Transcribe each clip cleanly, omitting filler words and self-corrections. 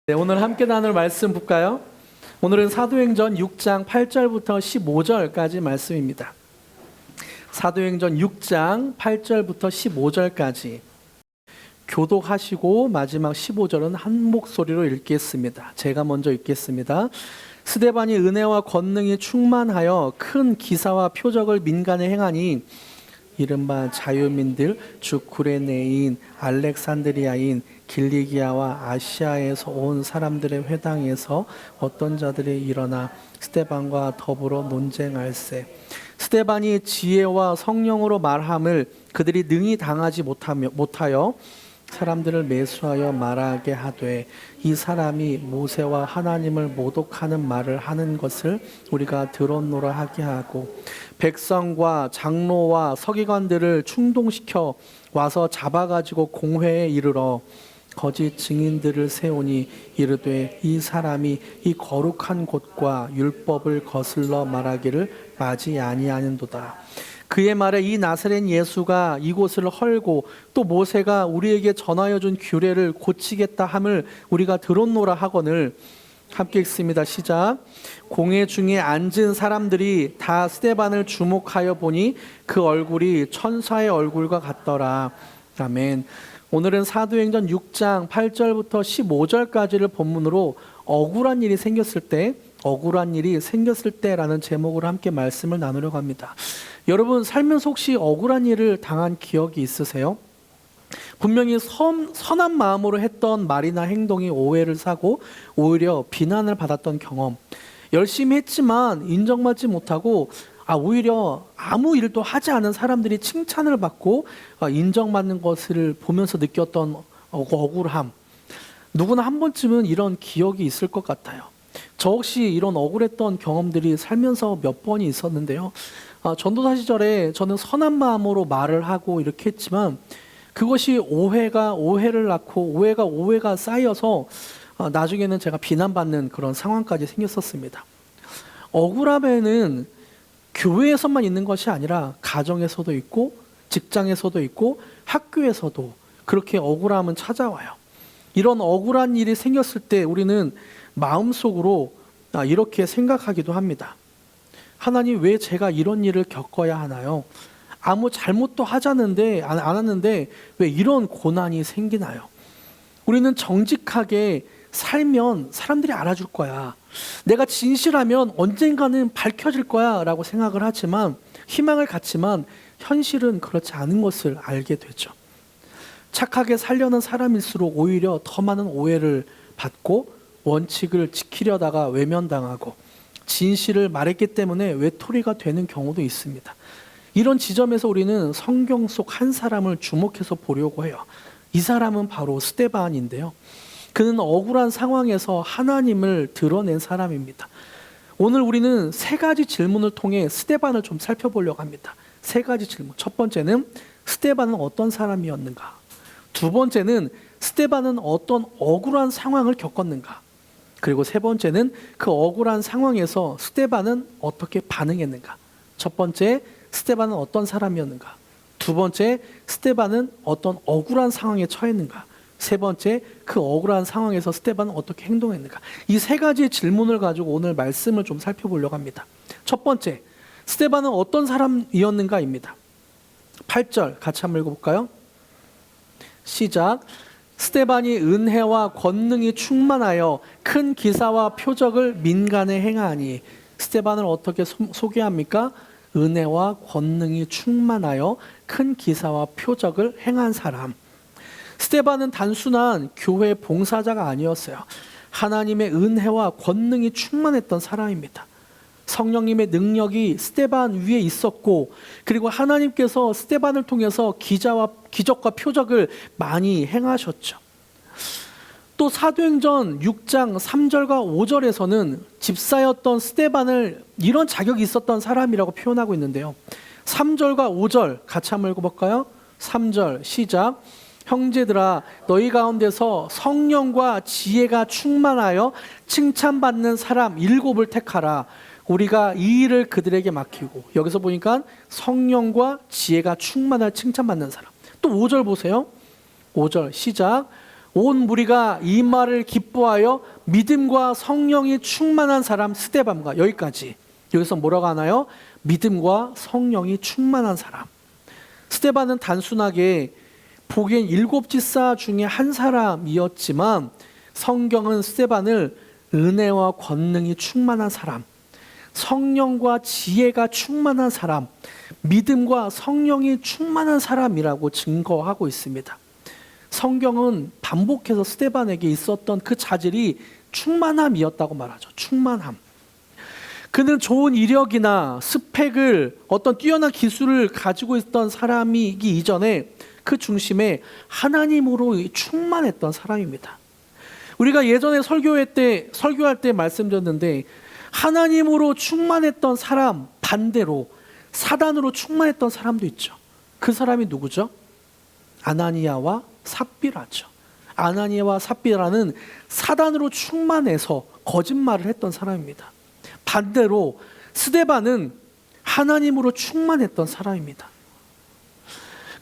네, 오늘 함께 나눌 말씀 볼까요? 오늘은 사도행전 6장 8절부터 15절까지 말씀입니다. 사도행전 6장 8절부터 15절까지 교독하시고 마지막 15절은 한 목소리로 읽겠습니다. 제가 먼저 읽겠습니다. 스데반이 은혜와 권능이 충만하여 큰 기사와 표적을 민간에 행하니 이른바 자유민들 즉 구레네인, 알렉산드리아인, 길리기아와 아시아에서 온 사람들의 회당에서 어떤 자들이 일어나 스데반과 더불어 논쟁할세. 스데반이 지혜와 성령으로 말함을 그들이 능히 당하지 못하여 사람들을 매수하여 말하게 하되 이 사람이 모세와 하나님을 모독하는 말을 하는 것을 우리가 들었노라 하게 하고 백성과 장로와 서기관들을 충동시켜 와서 잡아가지고 공회에 이르러 거짓 증인들을 세우니 이르되 이 사람이 이 거룩한 곳과 율법을 거슬러 말하기를 마지 아니하는도다. 그의 말에 이 나사렛 예수가 이곳을 헐고 또 모세가 우리에게 전하여 준 규례를 고치겠다 함을 우리가 들었노라 하거늘. 함께 읽습니다. 시작. 공회 중에 앉은 사람들이 다 스데반을 주목하여 보니 그 얼굴이 천사의 얼굴과 같더라. 아멘. 오늘은 사도행전 6장 8절부터 15절까지를 본문으로 억울한 일이 생겼을 때라는 제목으로 함께 말씀을 나누려고 합니다. 여러분 살면서 혹시 억울한 일을 당한 기억이 있으세요? 분명히 선한 마음으로 했던 말이나 행동이 오해를 사고 오히려 비난을 받았던 경험, 열심히 했지만 인정받지 못하고 오히려 아무 일도 하지 않은 사람들이 칭찬을 받고 인정받는 것을 보면서 느꼈던 억울함. 누구나 한 번쯤은 이런 기억이 있을 것 같아요. 저 혹시 이런 억울했던 경험들이 살면서 몇 번이 있었는데요. 전도사 시절에 저는 선한 마음으로 말을 하고 이렇게 했지만 그것이 오해가 오해를 낳고 오해가 쌓여서 나중에는 제가 비난받는 그런 상황까지 생겼었습니다. 억울함에는 교회에서만 있는 것이 아니라 가정에서도 있고 직장에서도 있고 학교에서도 그렇게 억울함은 찾아와요. 이런 억울한 일이 생겼을 때 우리는 마음속으로 이렇게 생각하기도 합니다. 하나님, 왜 제가 이런 일을 겪어야 하나요? 아무 잘못도 하지 않았는데 왜 이런 고난이 생기나요? 우리는 정직하게 살면 사람들이 알아줄 거야. 내가 진실하면 언젠가는 밝혀질 거야 라고 생각을 하지만, 희망을 갖지만 현실은 그렇지 않은 것을 알게 되죠. 착하게 살려는 사람일수록 오히려 더 많은 오해를 받고 원칙을 지키려다가 외면당하고 진실을 말했기 때문에 외톨이가 되는 경우도 있습니다. 이런 지점에서 우리는 성경 속 한 사람을 주목해서 보려고 해요. 이 사람은 바로 스데반인데요. 그는 억울한 상황에서 하나님을 드러낸 사람입니다. 오늘 우리는 세 가지 질문을 통해 스데반을 좀 살펴보려고 합니다. 세 가지 질문. 첫 번째는 스데반은 어떤 사람이었는가? 두 번째는 스데반은 어떤 억울한 상황을 겪었는가? 그리고 세 번째는 그 억울한 상황에서 스데반은 어떻게 반응했는가? 첫 번째, 스데반은 어떤 사람이었는가? 두 번째, 스데반은 어떤 억울한 상황에 처했는가? 세 번째, 그 억울한 상황에서 스데반은 어떻게 행동했는가? 이 세 가지 질문을 가지고 오늘 말씀을 좀 살펴보려고 합니다. 첫 번째, 스데반은 어떤 사람이었는가입니다. 8절 같이 한번 읽어볼까요? 시작. 스데반이 은혜와 권능이 충만하여 큰 기사와 표적을 민간에 행하니. 스데반을 어떻게 소개합니까? 은혜와 권능이 충만하여 큰 기사와 표적을 행한 사람. 스데반은 단순한 교회 봉사자가 아니었어요. 하나님의 은혜와 권능이 충만했던 사람입니다. 성령님의 능력이 스데반 위에 있었고, 그리고 하나님께서 스데반을 통해서 기적과 표적을 많이 행하셨죠. 또 사도행전 6장 3절과 5절에서는 집사였던 스데반을 이런 자격이 있었던 사람이라고 표현하고 있는데요. 3절과 5절 같이 한번 읽어볼까요? 3절 시작. 형제들아, 너희 가운데서 성령과 지혜가 충만하여 칭찬받는 사람 7을 택하라. 우리가 이 일을 그들에게 맡기고. 여기서 보니까 성령과 지혜가 충만할 칭찬받는 사람. 또 5절 보세요. 5절 시작. 온 무리가 이 말을 기뻐하여 믿음과 성령이 충만한 사람 스데반과, 여기까지. 여기서 뭐라고 하나요? 믿음과 성령이 충만한 사람. 스데반은 단순하게 보기엔 7지사 중에 한 사람이었지만 성경은 스데반을 은혜와 권능이 충만한 사람, 성령과 지혜가 충만한 사람, 믿음과 성령이 충만한 사람이라고 증거하고 있습니다. 성경은 반복해서 스데반에게 있었던 그 자질이 충만함이었다고 말하죠. 충만함. 그는 좋은 이력이나 스펙을, 어떤 뛰어난 기술을 가지고 있던 사람이기 이전에 그 중심에 하나님으로 충만했던 사람입니다. 우리가 예전에 설교할 때 말씀드렸는데, 하나님으로 충만했던 사람 반대로 사단으로 충만했던 사람도 있죠. 그 사람이 누구죠? 아나니아와 삽비라죠. 아나니아와 삽비라는 사단으로 충만해서 거짓말을 했던 사람입니다. 반대로 스데반은 하나님으로 충만했던 사람입니다.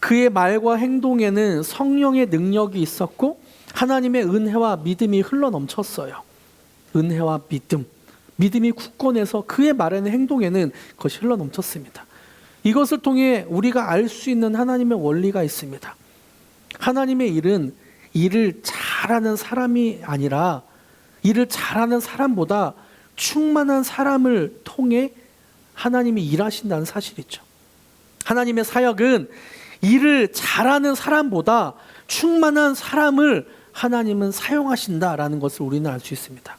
그의 말과 행동에는 성령의 능력이 있었고 하나님의 은혜와 믿음이 흘러넘쳤어요. 은혜와 믿음이 굳건해서 그의 말에는, 행동에는 그것이 흘러넘쳤습니다. 이것을 통해 우리가 알 수 있는 하나님의 원리가 있습니다. 하나님의 일은 일을 잘하는 사람이 아니라 일을 잘하는 사람보다 충만한 사람을 통해 하나님이 일하신다는 사실이죠. 하나님의 사역은 일을 잘하는 사람보다 충만한 사람을 하나님은 사용하신다라는 것을 우리는 알 수 있습니다.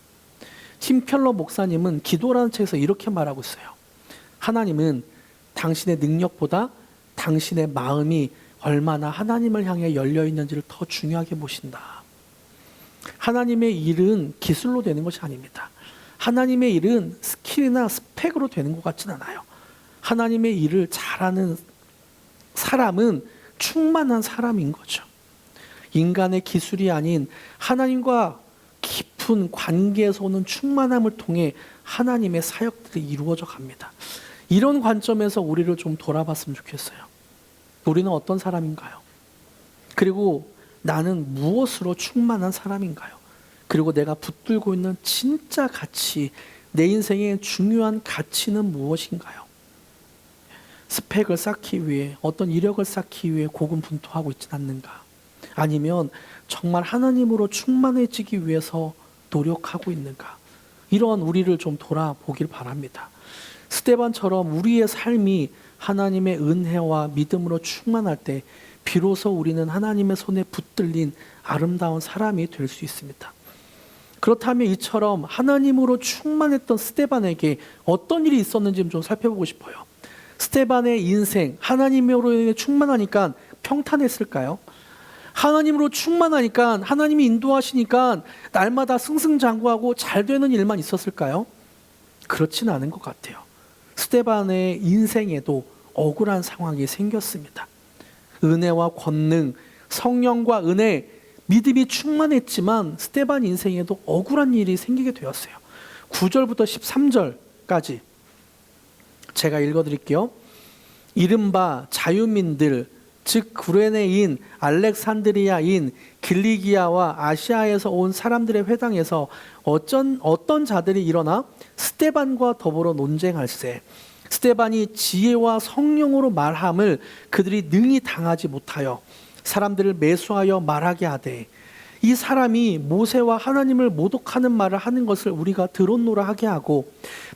팀 켈러 목사님은 기도라는 책에서 이렇게 말하고 있어요. 하나님은 당신의 능력보다 당신의 마음이 얼마나 하나님을 향해 열려 있는지를 더 중요하게 보신다. 하나님의 일은 기술로 되는 것이 아닙니다. 하나님의 일은 스킬이나 스펙으로 되는 것 같진 않아요. 하나님의 일을 잘하는 사람은 충만한 사람인 거죠. 인간의 기술이 아닌 하나님과 깊은 관계에서 오는 충만함을 통해 하나님의 사역들이 이루어져 갑니다. 이런 관점에서 우리를 좀 돌아봤으면 좋겠어요. 우리는 어떤 사람인가요? 그리고 나는 무엇으로 충만한 사람인가요? 그리고 내가 붙들고 있는 진짜 가치, 내 인생의 중요한 가치는 무엇인가요? 스펙을 쌓기 위해, 어떤 이력을 쌓기 위해 고군분투하고 있진 않는가? 아니면 정말 하나님으로 충만해지기 위해서 노력하고 있는가? 이런 우리를 좀 돌아보길 바랍니다. 스데반처럼 우리의 삶이 하나님의 은혜와 믿음으로 충만할 때 비로소 우리는 하나님의 손에 붙들린 아름다운 사람이 될 수 있습니다. 그렇다면 이처럼 하나님으로 충만했던 스데반에게 어떤 일이 있었는지 좀 살펴보고 싶어요. 스데반의 인생, 하나님으로 충만하니까 평탄했을까요? 하나님으로 충만하니까, 하나님이 인도하시니까 날마다 승승장구하고 잘 되는 일만 있었을까요? 그렇진 않은 것 같아요. 스데반의 인생에도 억울한 상황이 생겼습니다. 은혜와 권능, 성령과 은혜, 믿음이 충만했지만 스데반 인생에도 억울한 일이 생기게 되었어요. 9절부터 13절까지 제가 읽어드릴게요. 이른바 자유민들, 즉 구레네인, 알렉산드리아인, 길리기아와 아시아에서 온 사람들의 회당에서 어떤 자들이 일어나 스데반과 더불어 논쟁할세. 스데반이 지혜와 성령으로 말함을 그들이 능히 당하지 못하여 사람들을 매수하여 말하게 하되, 이 사람이 모세와 하나님을 모독하는 말을 하는 것을 우리가 들었노라 하게 하고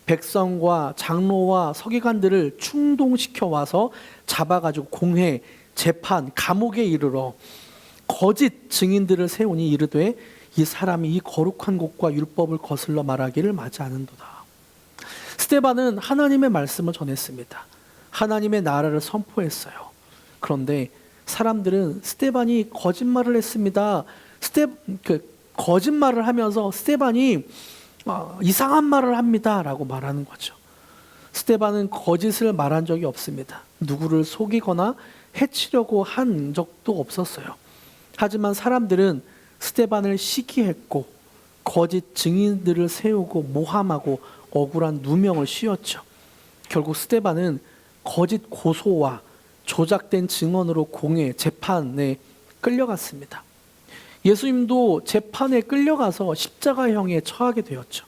백성과 장로와 서기관들을 충동시켜 와서 잡아가지고 공회, 재판, 감옥에 이르러 거짓 증인들을 세우니 이르되 이 사람이 이 거룩한 곳과 율법을 거슬러 말하기를 마지 않은도다. 스데반은 하나님의 말씀을 전했습니다. 하나님의 나라를 선포했어요. 그런데 사람들은 스데반이 거짓말을 했습니다. 거짓말을 하면서 스데반이 이상한 말을 합니다 라고 말하는 거죠. 스데반은 거짓을 말한 적이 없습니다. 누구를 속이거나 해치려고 한 적도 없었어요. 하지만 사람들은 스데반을 시기했고 거짓 증인들을 세우고 모함하고 억울한 누명을 씌웠죠. 결국 스데반은 거짓 고소와 조작된 증언으로 공회, 재판에 끌려갔습니다. 예수님도 재판에 끌려가서 십자가형에 처하게 되었죠.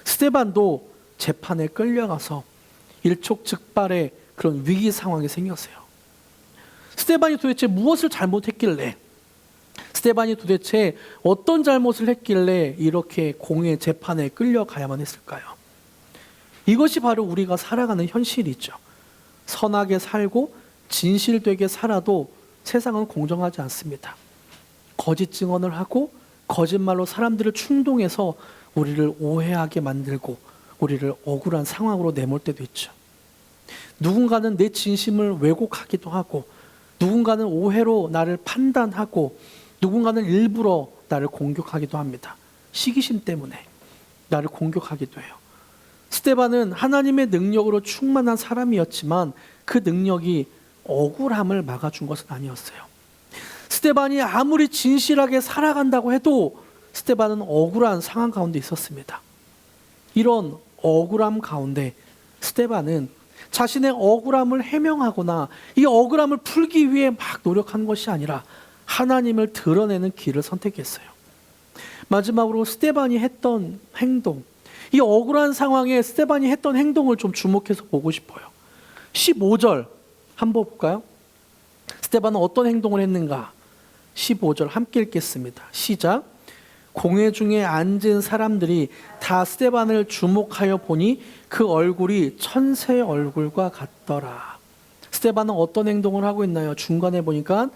스데반도 재판에 끌려가서 일촉즉발의 그런 위기 상황이 생겼어요. 스데반이 도대체 무엇을 잘못했길래, 스데반이 도대체 어떤 잘못을 했길래 이렇게 공의 재판에 끌려가야만 했을까요? 이것이 바로 우리가 살아가는 현실이죠. 선하게 살고 진실되게 살아도 세상은 공정하지 않습니다. 거짓 증언을 하고 거짓말로 사람들을 충동해서 우리를 오해하게 만들고 우리를 억울한 상황으로 내몰 때도 있죠. 누군가는 내 진심을 왜곡하기도 하고, 누군가는 오해로 나를 판단하고, 누군가는 일부러 나를 공격하기도 합니다. 시기심 때문에 나를 공격하기도 해요. 스데반은 하나님의 능력으로 충만한 사람이었지만 그 능력이 억울함을 막아준 것은 아니었어요. 스데반이 아무리 진실하게 살아간다고 해도 스데반은 억울한 상황 가운데 있었습니다. 이런 억울함 가운데 스데반은 자신의 억울함을 해명하거나 이 억울함을 풀기 위해 막 노력한 것이 아니라 하나님을 드러내는 길을 선택했어요. 마지막으로 스데반이 했던 행동, 이 억울한 상황에 스데반이 했던 행동을 좀 주목해서 보고 싶어요. 15절 한번 볼까요? 스데반은 어떤 행동을 했는가? 15절 함께 읽겠습니다. 시작. 공회 중에 앉은 사람들이 다 스데반을 주목하여 보니 그 얼굴이 천사의 얼굴과 같더라. 스데반은 어떤 행동을 하고 있나요? 중간에 보니까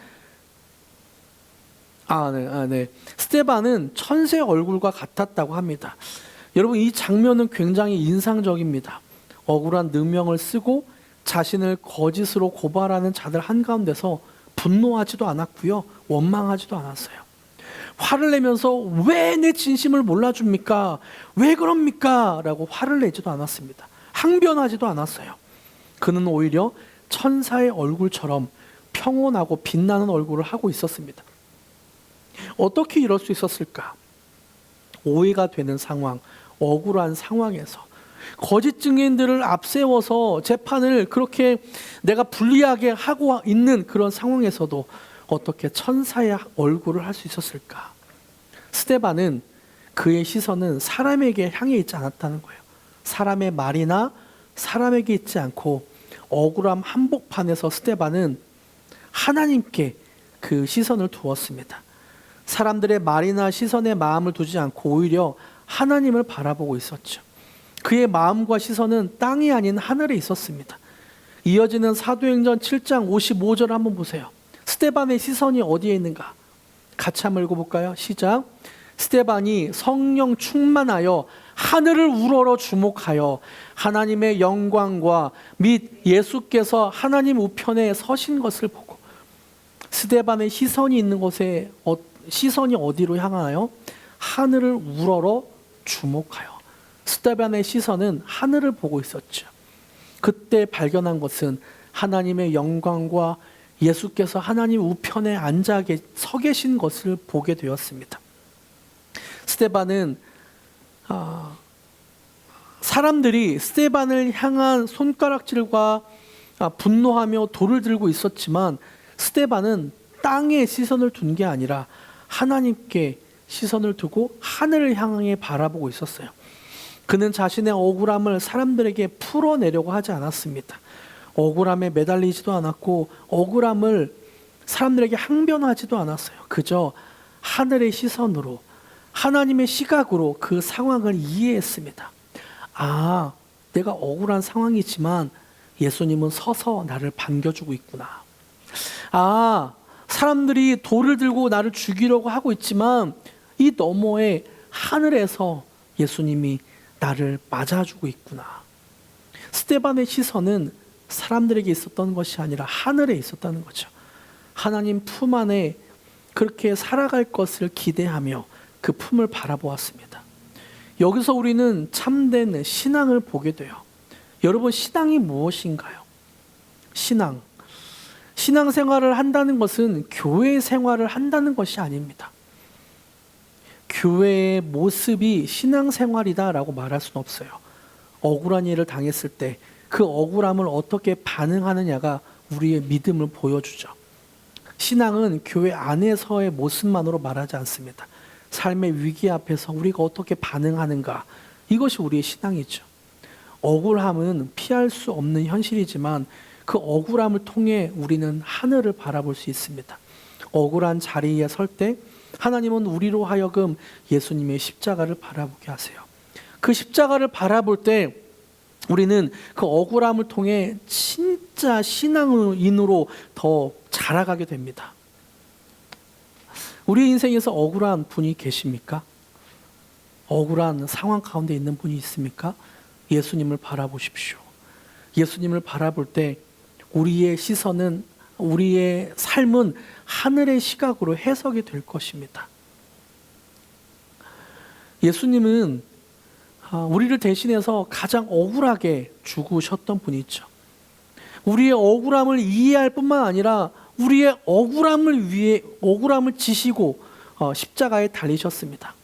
스데반은 천사의 얼굴과 같았다고 합니다. 여러분, 이 장면은 굉장히 인상적입니다. 억울한 누명을 쓰고 자신을 거짓으로 고발하는 자들 한가운데서 분노하지도 않았고요, 원망하지도 않았어요. 화를 내면서 왜 내 진심을 몰라줍니까? 왜 그럽니까? 라고 화를 내지도 않았습니다. 항변하지도 않았어요. 그는 오히려 천사의 얼굴처럼 평온하고 빛나는 얼굴을 하고 있었습니다. 어떻게 이럴 수 있었을까? 오해가 되는 상황, 억울한 상황에서 거짓 증인들을 앞세워서 재판을 그렇게 내가 불리하게 하고 있는 그런 상황에서도 어떻게 천사의 얼굴을 할 수 있었을까? 스데반은 그의 시선은 사람에게 향해 있지 않았다는 거예요. 사람의 말이나 사람에게 있지 않고 억울함 한복판에서 스데반은 하나님께 그 시선을 두었습니다. 사람들의 말이나 시선에 마음을 두지 않고 오히려 하나님을 바라보고 있었죠. 그의 마음과 시선은 땅이 아닌 하늘에 있었습니다. 이어지는 사도행전 7장 55절 한번 보세요. 스데반의 시선이 어디에 있는가? 같이 한번 읽어볼까요? 시작. 스데반이 성령 충만하여 하늘을 우러러 주목하여 하나님의 영광과 및 예수께서 하나님 우편에 서신 것을 보고. 스데반의 시선이 있는 곳에 시선이 어디로 향하나요? 하늘을 우러러 주목하여. 스데반의 시선은 하늘을 보고 있었죠. 그때 발견한 것은 하나님의 영광과 예수께서 하나님 우편에 앉아 서 계신 것을 보게 되었습니다. 스데반은 사람들이 스데반을 향한 손가락질과 분노하며 돌을 들고 있었지만 스데반은 땅에 시선을 둔 게 아니라 하나님께 시선을 두고 하늘을 향해 바라보고 있었어요. 그는 자신의 억울함을 사람들에게 풀어내려고 하지 않았습니다. 억울함에 매달리지도 않았고 억울함을 사람들에게 항변하지도 않았어요. 그저 하늘의 시선으로, 하나님의 시각으로 그 상황을 이해했습니다. 아, 내가 억울한 상황이지만 예수님은 서서 나를 반겨주고 있구나. 아, 사람들이 돌을 들고 나를 죽이려고 하고 있지만 이 너머에 하늘에서 예수님이 나를 맞아주고 있구나. 스데반의 시선은 사람들에게 있었던 것이 아니라 하늘에 있었다는 거죠. 하나님 품 안에 그렇게 살아갈 것을 기대하며 그 품을 바라보았습니다. 여기서 우리는 참된 신앙을 보게 돼요. 여러분, 신앙이 무엇인가요? 신앙생활을 한다는 것은 교회 생활을 한다는 것이 아닙니다. 교회의 모습이 신앙생활이다라고 말할 수는 없어요. 억울한 일을 당했을 때 그 억울함을 어떻게 반응하느냐가 우리의 믿음을 보여주죠. 신앙은 교회 안에서의 모습만으로 말하지 않습니다. 삶의 위기 앞에서 우리가 어떻게 반응하는가, 이것이 우리의 신앙이죠. 억울함은 피할 수 없는 현실이지만 그 억울함을 통해 우리는 하늘을 바라볼 수 있습니다. 억울한 자리에 설 때 하나님은 우리로 하여금 예수님의 십자가를 바라보게 하세요. 그 십자가를 바라볼 때 우리는 그 억울함을 통해 진짜 신앙인으로 더 자라가게 됩니다. 우리 인생에서 억울한 분이 계십니까? 억울한 상황 가운데 있는 분이 있습니까? 예수님을 바라보십시오. 예수님을 바라볼 때 우리의 시선은, 우리의 삶은 하늘의 시각으로 해석이 될 것입니다. 예수님은 우리를 대신해서 가장 억울하게 죽으셨던 분이죠. 우리의 억울함을 이해할 뿐만 아니라 우리의 억울함을 위해 억울함을 지시고 십자가에 달리셨습니다.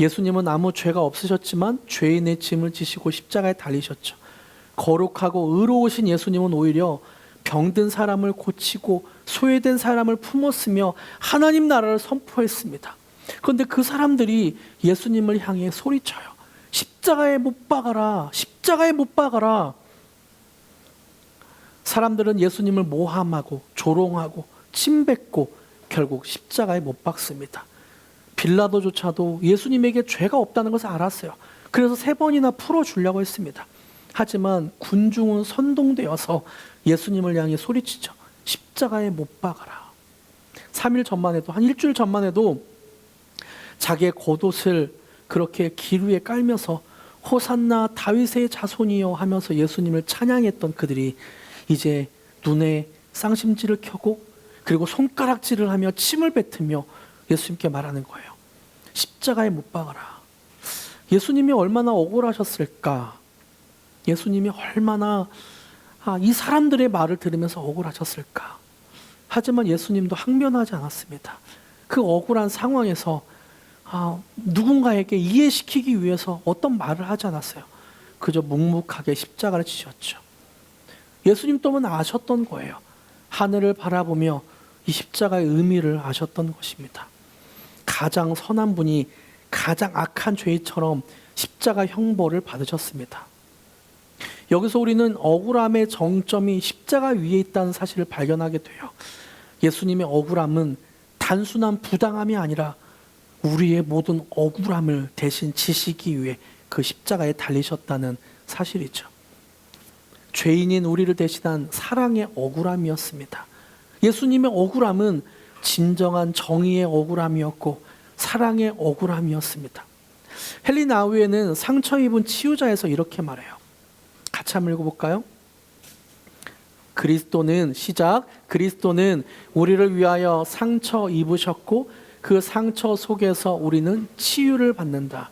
예수님은 아무 죄가 없으셨지만 죄인의 짐을 지시고 십자가에 달리셨죠. 거룩하고 의로우신 예수님은 오히려 병든 사람을 고치고 소외된 사람을 품었으며 하나님 나라를 선포했습니다. 그런데 그 사람들이 예수님을 향해 소리쳐요. 십자가에 못 박아라, 십자가에 못 박아라. 사람들은 예수님을 모함하고 조롱하고 침뱉고 결국 십자가에 못 박습니다. 빌라도조차도 예수님에게 죄가 없다는 것을 알았어요. 그래서 3번이나 풀어주려고 했습니다. 하지만 군중은 선동되어서 예수님을 향해 소리치죠. 십자가에 못 박아라. 3일 전만 해도, 한 일주일 전만 해도 자기의 겉옷을 그렇게 길 위에 깔면서 호산나 다윗의 자손이여 하면서 예수님을 찬양했던 그들이 이제 눈에 쌍심지를 켜고 그리고 손가락질을 하며 침을 뱉으며 예수님께 말하는 거예요. 십자가에 못 박아라. 예수님이 얼마나 억울하셨을까? 예수님이 얼마나 이 사람들의 말을 들으면서 억울하셨을까? 하지만 예수님도 항변하지 않았습니다. 그 억울한 상황에서 누군가에게 이해시키기 위해서 어떤 말을 하지 않았어요. 그저 묵묵하게 십자가를 지셨죠. 예수님 또한 아셨던 거예요. 하늘을 바라보며 이 십자가의 의미를 아셨던 것입니다. 가장 선한 분이 가장 악한 죄인처럼 십자가 형벌을 받으셨습니다. 여기서 우리는 억울함의 정점이 십자가 위에 있다는 사실을 발견하게 돼요. 예수님의 억울함은 단순한 부당함이 아니라 우리의 모든 억울함을 대신 지시기 위해 그 십자가에 달리셨다는 사실이죠. 죄인인 우리를 대신한 사랑의 억울함이었습니다. 예수님의 억울함은 진정한 정의의 억울함이었고 사랑의 억울함이었습니다. 헨리 나우에는 상처 입은 치유자에서 이렇게 말해요. 같이 한번 읽어볼까요? 그리스도는 우리를 위하여 상처 입으셨고 그 상처 속에서 우리는 치유를 받는다.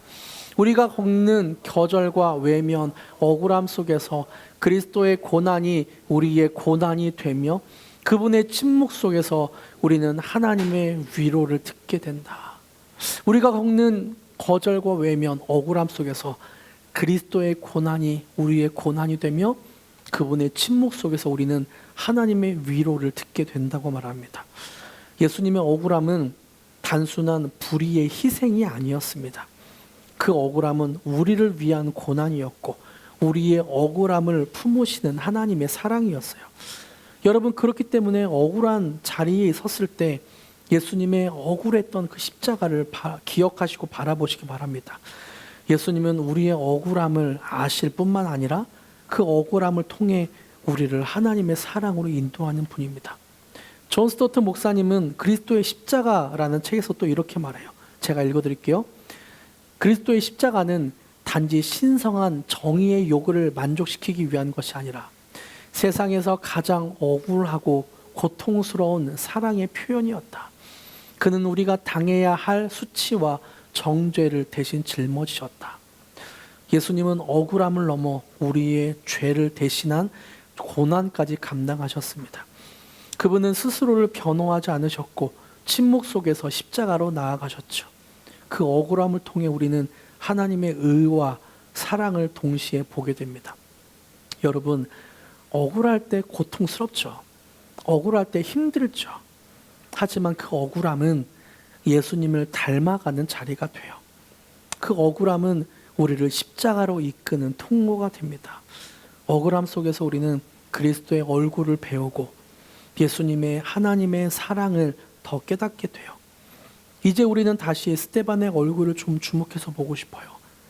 우리가 겪는 거절과 외면, 억울함 속에서 그리스도의 고난이 우리의 고난이 되며 그분의 침묵 속에서 우리는 하나님의 위로를 듣게 된다. 우리가 겪는 거절과 외면, 억울함 속에서 그리스도의 고난이 우리의 고난이 되며 그분의 침묵 속에서 우리는 하나님의 위로를 듣게 된다고 말합니다. 예수님의 억울함은 단순한 불의의 희생이 아니었습니다. 그 억울함은 우리를 위한 고난이었고 우리의 억울함을 품으시는 하나님의 사랑이었어요. 여러분, 그렇기 때문에 억울한 자리에 섰을 때 예수님의 억울했던 그 십자가를 기억하시고 바라보시기 바랍니다. 예수님은 우리의 억울함을 아실 뿐만 아니라 그 억울함을 통해 우리를 하나님의 사랑으로 인도하는 분입니다. 존 스토트 목사님은 그리스도의 십자가라는 책에서 또 이렇게 말해요. 제가 읽어드릴게요. 그리스도의 십자가는 단지 신성한 정의의 요구를 만족시키기 위한 것이 아니라 세상에서 가장 억울하고 고통스러운 사랑의 표현이었다. 그는 우리가 당해야 할 수치와 정죄를 대신 짊어지셨다. 예수님은 억울함을 넘어 우리의 죄를 대신한 고난까지 감당하셨습니다. 그분은 스스로를 변호하지 않으셨고 침묵 속에서 십자가로 나아가셨죠. 그 억울함을 통해 우리는 하나님의 의와 사랑을 동시에 보게 됩니다. 여러분, 억울할 때 고통스럽죠. 억울할 때 힘들죠. 하지만 그 억울함은 예수님을 닮아가는 자리가 돼요. 그 억울함은 우리를 십자가로 이끄는 통로가 됩니다. 억울함 속에서 우리는 그리스도의 얼굴을 배우고 예수님의 하나님의 사랑을 더 깨닫게 돼요. 이제 우리는 다시 스데반의 얼굴을 좀 주목해서 보고 싶어요.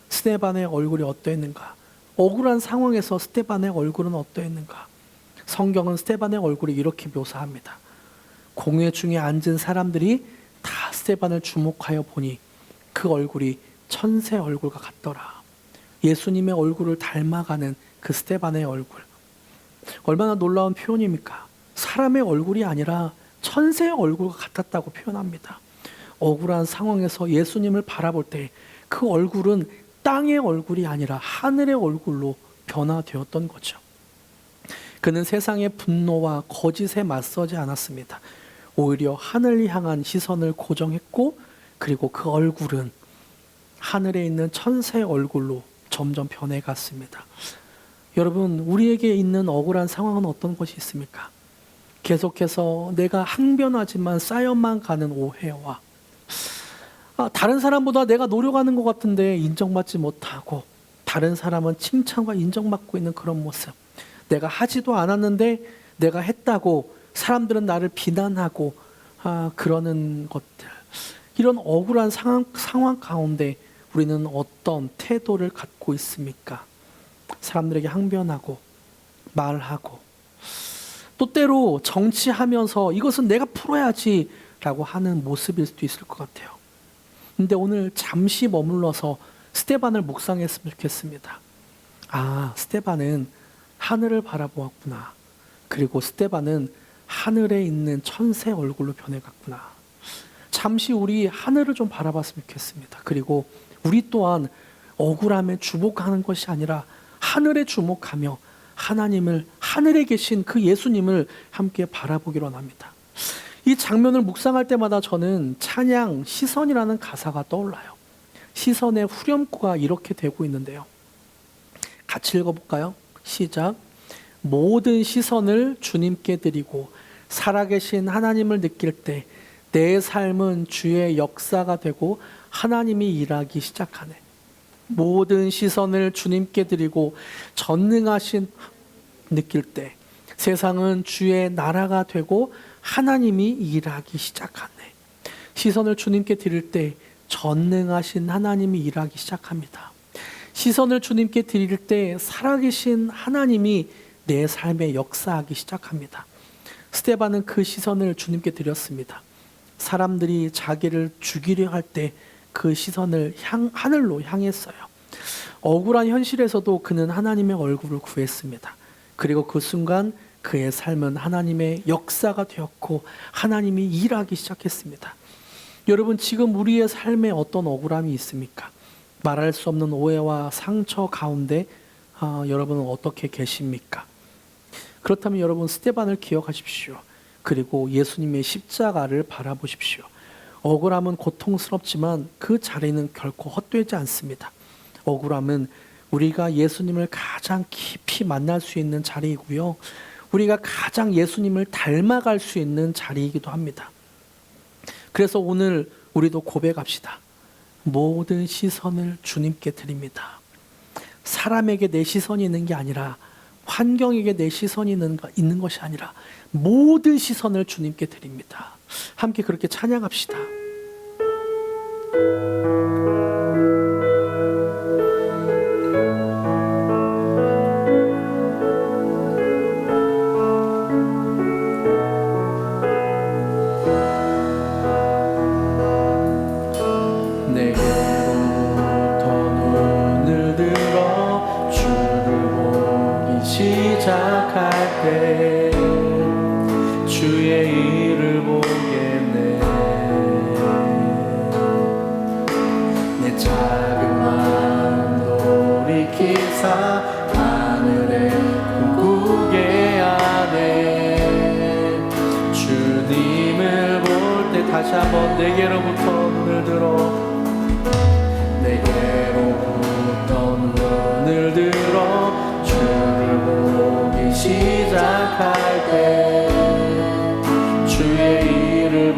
스데반의 얼굴이 어떠했는가? 억울한 상황에서 스데반의 얼굴은 어떠했는가? 성경은 스데반의 얼굴을 이렇게 묘사합니다. 공회 중에 앉은 사람들이 다 스데반을 주목하여 보니 그 얼굴이 천새 얼굴과 같더라. 예수님의 얼굴을 닮아가는 그 스데반의 얼굴. 얼마나 놀라운 표현입니까? 사람의 얼굴이 아니라 천새의 얼굴과 같았다고 표현합니다. 억울한 상황에서 예수님을 바라볼 때 그 얼굴은 땅의 얼굴이 아니라 하늘의 얼굴로 변화되었던 거죠. 그는 세상의 분노와 거짓에 맞서지 않았습니다. 오히려 하늘을 향한 시선을 고정했고, 그리고 그 얼굴은 하늘에 있는 천새의 얼굴로 점점 변해갔습니다. 여러분, 우리에게 있는 억울한 상황은 어떤 것이 있습니까? 계속해서 내가 항변하지만 쌓여만 가는 오해와 다른 사람보다 내가 노력하는 것 같은데 인정받지 못하고, 다른 사람은 칭찬과 인정받고 있는 그런 모습, 내가 하지도 않았는데 내가 했다고 사람들은 나를 비난하고 그러는 것들, 이런 억울한 상황 가운데 우리는 어떤 태도를 갖고 있습니까? 사람들에게 항변하고 말하고, 또 때로 정치하면서 이것은 내가 풀어야지 라고 하는 모습일 수도 있을 것 같아요. 근데 오늘 잠시 머물러서 스데반을 묵상했으면 좋겠습니다. 스데반은 하늘을 바라보았구나. 그리고 스데반은 하늘에 있는 천새 얼굴로 변해갔구나. 잠시 우리 하늘을 좀 바라봤으면 좋겠습니다. 그리고 우리 또한 억울함에 주목하는 것이 아니라 하늘에 주목하며 하나님을, 하늘에 계신 그 예수님을 함께 바라보기로 합니다. 이 장면을 묵상할 때마다 저는 찬양 시선이라는 가사가 떠올라요. 시선의 후렴구가 이렇게 되고 있는데요. 같이 읽어볼까요? 시작. 모든 시선을 주님께 드리고 살아계신 하나님을 느낄 때 내 삶은 주의 역사가 되고 하나님이 일하기 시작하네. 모든 시선을 주님께 드리고 전능하신 느낄 때 세상은 주의 나라가 되고 하나님이 일하기 시작하네. 시선을 주님께 드릴 때 전능하신 하나님이 일하기 시작합니다. 시선을 주님께 드릴 때 살아계신 하나님이 내 삶에 역사하기 시작합니다. 스데반은 그 시선을 주님께 드렸습니다. 사람들이 자기를 죽이려 할 때 그 시선을 하늘로 향했어요. 억울한 현실에서도 그는 하나님의 얼굴을 구했습니다. 그리고 그 순간 그의 삶은 하나님의 역사가 되었고 하나님이 일하기 시작했습니다. 여러분, 지금 우리의 삶에 어떤 억울함이 있습니까? 말할 수 없는 오해와 상처 가운데 여러분은 어떻게 계십니까? 그렇다면 여러분, 스데반을 기억하십시오. 그리고 예수님의 십자가를 바라보십시오. 억울함은 고통스럽지만 그 자리는 결코 헛되지 않습니다. 억울함은 우리가 예수님을 가장 깊이 만날 수 있는 자리이고요, 우리가 가장 예수님을 닮아갈 수 있는 자리이기도 합니다. 그래서 오늘 우리도 고백합시다. 모든 시선을 주님께 드립니다. 사람에게 내 시선이 있는 게 아니라, 환경에게 내 시선이 있는 것이 아니라 모든 시선을 주님께 드립니다. 함께 그렇게 찬양합시다. 다시 한번 내게로부터 눈을 들어, 내게로부터 눈을 들어 주를 보기 시작할 때 주의 일을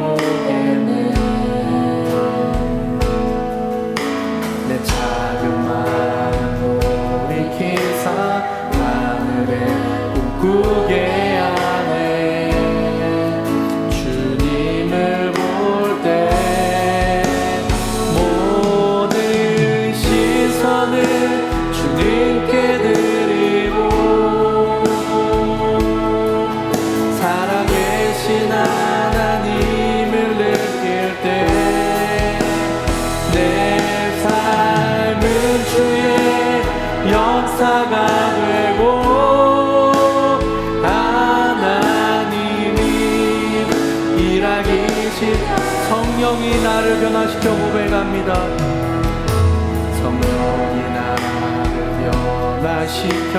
살아계신 성령이 나를 변화시켜 고백합니다. 성령이 나를 변화시켜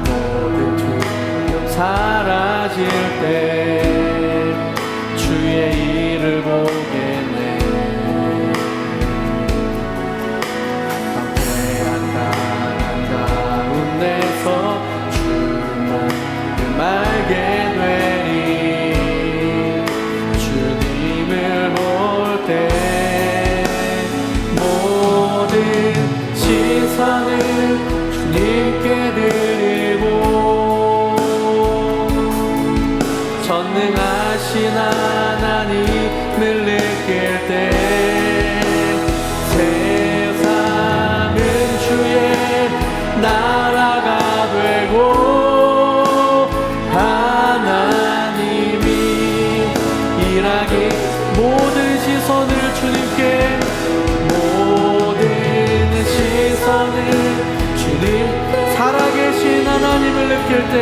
모든 두려움 사라질 때 주의 일을 보겠네. 방패한 가운데서 주만 알게 되리. 주님을 볼 때 모든 시선을 주님께 드리고 전능하신 하나님을 느낄 때 세상은 주의 나라가 되고 하나님이 일하기 모든 시선을 주님께 모든 시선을 주님 살아계신 하나님을 느낄 때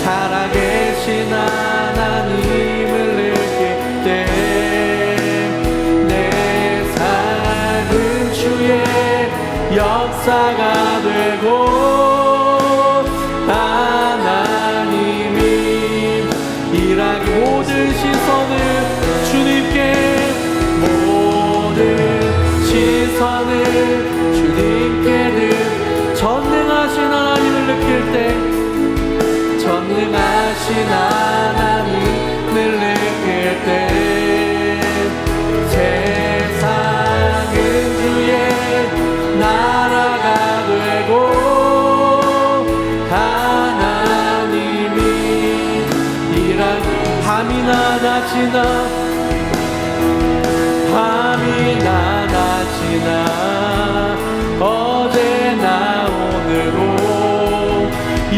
살아계신 하나님을 느낄 때 내 삶은 주의 역사가 되고 하나님이 일하기 모든 시선을 주님께 모든 시선을 주님께 늘 전능하신 하나님을 느낄 때 전능하신 하나님을 느낄 때 세상은 주의 나라가 되고 하나님이 일하기 밤이나 낮이나 밤이나 낮이나 어제나 오늘도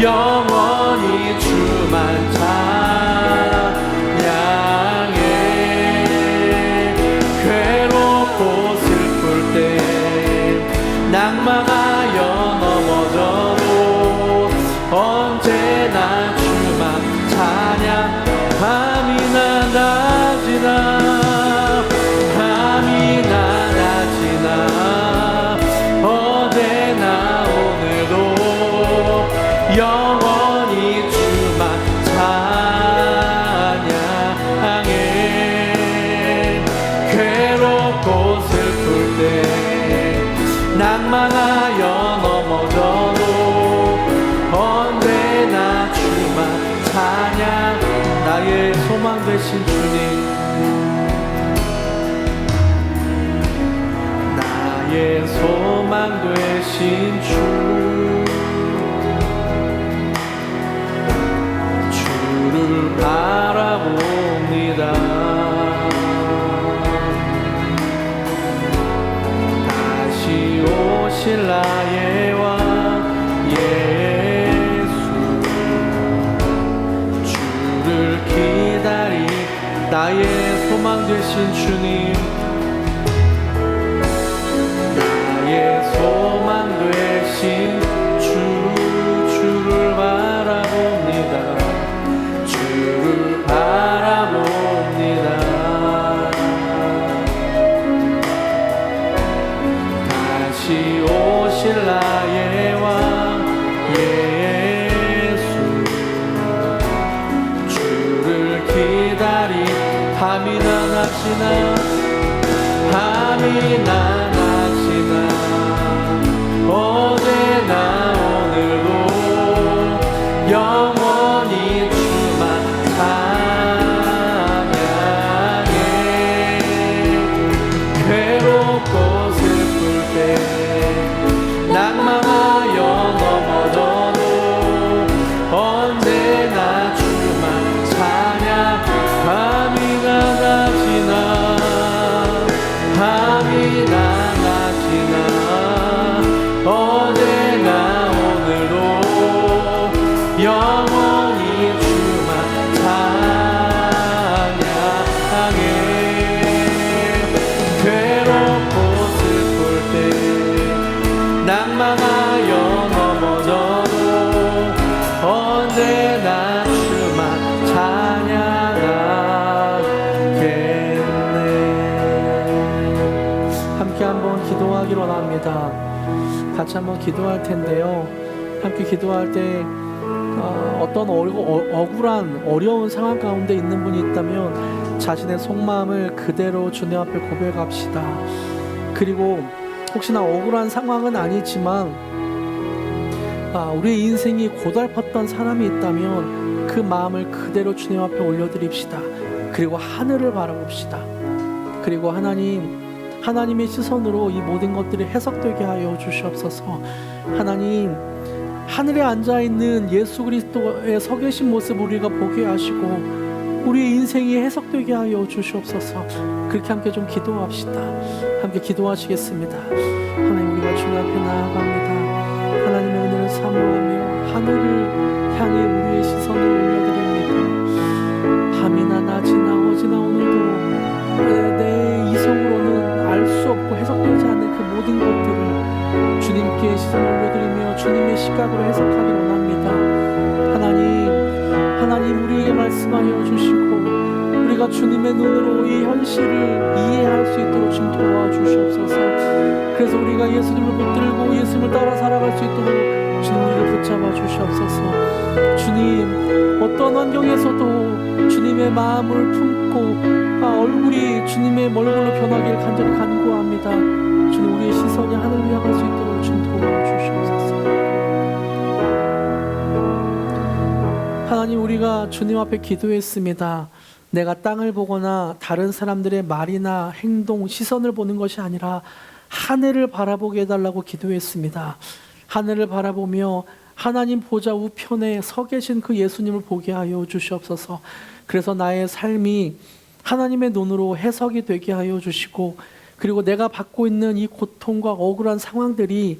영원히 주만 찬양해. 괴롭고 슬플 때 낭망하여 넘어져도 언제나 주만 찬양. 밤이나 낮이나 밤이나 낮이나 어제나 오늘도 영원히 주만 찬양해. 괴롭고 슬플 때 낭망하여 넘어져도 언제나 주만 찬양. 나의 소망 되신 주님, 나의 소망 되신 주, 주를 바라봅니다. 다시 오실 나의 왕 예수, 주를 기다리 나의 소망 되신 주님, 나의 소망 되신 주, 주를 바라봅니다. 주를 바라봅니다. 다시 오실 나의 왕 예수, 주를 기다리 밤이나 낮이나 밤이나 낮이나 어제나 오늘도 영원히 주만 찬양해. 괴롭고 슬플 때 낭망하여 넘어져도 언제나 주만 찬양. 밤이나 낮이나 밤이나 기도합니다. 같이 한번 기도할 텐데요. 함께 기도할 때 어떤 억울한 어려운 상황 가운데 있는 분이 있다면 자신의 속마음을 그대로 주님 앞에 고백합시다. 그리고 혹시나 억울한 상황은 아니지만 우리의 인생이 고달팠던 사람이 있다면 그 마음을 그대로 주님 앞에 올려드립시다. 그리고 하늘을 바라봅시다. 그리고 하나님의 시선으로 이 모든 것들이 해석되게 하여 주시옵소서. 하나님, 하늘에 앉아있는 예수 그리스도의 서 계신 모습 우리가 보게 하시고 우리의 인생이 해석되게 하여 주시옵소서. 그렇게 함께 좀 기도합시다. 함께 기도하시겠습니다. 하나님, 우리가 주님 앞에 나아갑니다. 하나님의 은혜를 사모하며 하늘을 향해 우리의 시선을 올려드립니다. 밤이나 낮이나 어제나 오늘도 내 이성으로는 알 수 없고 해석되지 않는 그 모든 것들을 주님께 시선을 올려드리며 주님의 시각으로 해석하기 원합니다. 하나님 우리에게 말씀하여 주시고 우리가 주님의 눈으로 이 현실을 이해할 수 있도록 좀 도와주시옵소서. 그래서 우리가 예수님을 붙들고 예수님을 따라 살아갈 수 있도록 주님 우리를 붙잡아 주시옵소서. 주님, 어떤 환경에서도 주님의 마음을 품고 얼굴이 주님의 얼굴로 변하기를 간절히 간구합니다. 주님, 우리의 시선이 하늘을 향할 수 있도록 좀 도와주시옵소서. 하나님, 우리가 주님 앞에 기도했습니다. 내가 땅을 보거나 다른 사람들의 말이나 행동, 시선을 보는 것이 아니라 하늘을 바라보게 해달라고 기도했습니다. 하늘을 바라보며 하나님 보좌 우편에 서 계신 그 예수님을 보게 하여 주시옵소서. 그래서 나의 삶이 하나님의 눈으로 해석이 되게 하여 주시고, 그리고 내가 받고 있는 이 고통과 억울한 상황들이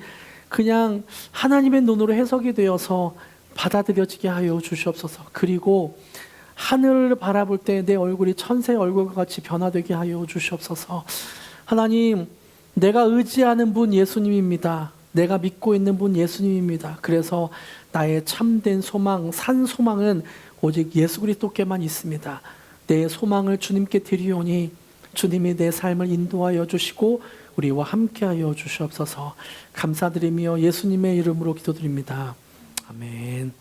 그냥 하나님의 눈으로 해석이 되어서 받아들여지게 하여 주시옵소서. 그리고 하늘을 바라볼 때 내 얼굴이 천사의 얼굴과 같이 변화되게 하여 주시옵소서. 하나님, 내가 의지하는 분 예수님입니다. 내가 믿고 있는 분 예수님입니다. 그래서 나의 참된 소망, 산 소망은 오직 예수 그리스도께만 있습니다. 내 소망을 주님께 드리오니 주님이 내 삶을 인도하여 주시고 우리와 함께하여 주시옵소서. 감사드리며 예수님의 이름으로 기도드립니다. 아멘.